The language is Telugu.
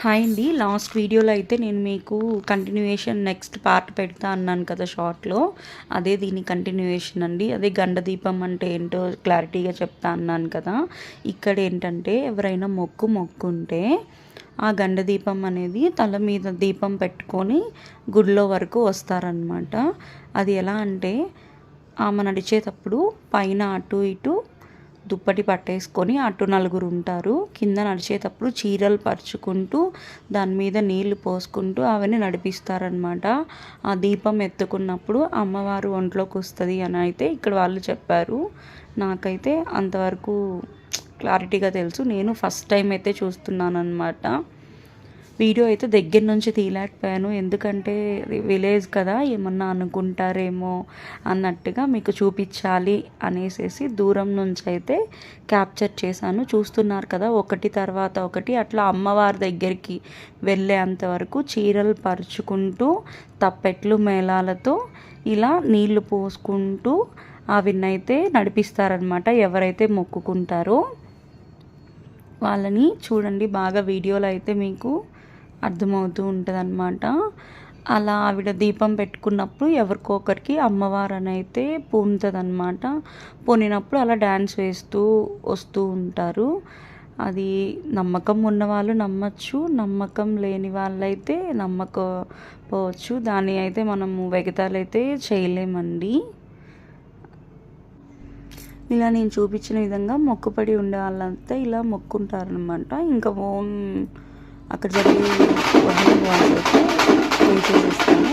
హాయ్ అండి. లాస్ట్ వీడియోలో అయితే నేను మీకు కంటిన్యూయేషన్ నెక్స్ట్ పార్ట్ పెడతా అన్నాను కదా షార్ట్లో. అదే దీని కంటిన్యూయేషన్ అండి. అదే గండ దీపం అంటే ఏంటో క్లారిటీగా చెప్తా అన్నాను కదా. ఇక్కడ ఏంటంటే ఎవరైనా మొక్కుంటే ఆ గండ దీపం అనేది తల మీద దీపం పెట్టుకొని గుడిలో వరకు వస్తారనమాట. అది ఎలా అంటే ఆమె నడిచేటప్పుడు పైన అటు ఇటు దుప్పటి పట్టేసుకొని అటు నలుగురు ఉంటారు. కింద నడిచేటప్పుడు చీరలు పరుచుకుంటూ దాని మీద నీళ్లు పోసుకుంటూ అవన్నీ నడిపిస్తారనమాట. ఆ దీపం ఎత్తుకున్నప్పుడు అమ్మవారు ఒంట్లోకి వస్తుంది అని అయితే ఇక్కడ వాళ్ళు చెప్పారు. నాకైతే అంతవరకు క్లారిటీగా తెలుసు. నేను ఫస్ట్ టైం అయితే చూస్తున్నాను అనమాట. వీడియో అయితే దగ్గర నుంచి తీయలేకపోయాను, ఎందుకంటే విలేజ్ కదా ఏమన్నా అనుకుంటారేమో అన్నట్టుగా మీకు చూపించాలి అనేసి దూరం నుంచి అయితే క్యాప్చర్ చేశాను. చూస్తున్నారు కదా, ఒకటి తర్వాత ఒకటి అట్లా అమ్మవారి దగ్గరికి వెళ్ళేంతవరకు చీరలు పరుచుకుంటూ తప్పెట్లు మేళాలతో ఇలా నీళ్లు పోసుకుంటూ అవినైతే నడిపిస్తారనమాట. ఎవరైతే మొక్కుకుంటారో వాళ్ళని చూడండి, బాగా వీడియోలో అయితే మీకు అర్థమవుతూ ఉంటుంది అన్నమాట. అలా ఆవిడ దీపం పెట్టుకున్నప్పుడు ఎవరికొకరికి అమ్మవారు అని అయితే పూనుతుంది అనమాట. పూనినప్పుడు అలా డ్యాన్స్ వేస్తూ వస్తూ ఉంటారు. అది నమ్మకం ఉన్నవాళ్ళు నమ్మచ్చు, నమ్మకం లేని వాళ్ళైతే నమ్మకపోవచ్చు. దాన్ని అయితే మనము వెగతాలైతే చేయలేమండి. ఇలా నేను చూపించిన విధంగా మొక్కుపడి ఉండే వాళ్ళంతా ఇలా మొక్కుంటారనమాట. ఇంకా ఓన్ అక్కడ జరిగే వదిలిన వాళ్ళైతే పే చేసేస్తాను.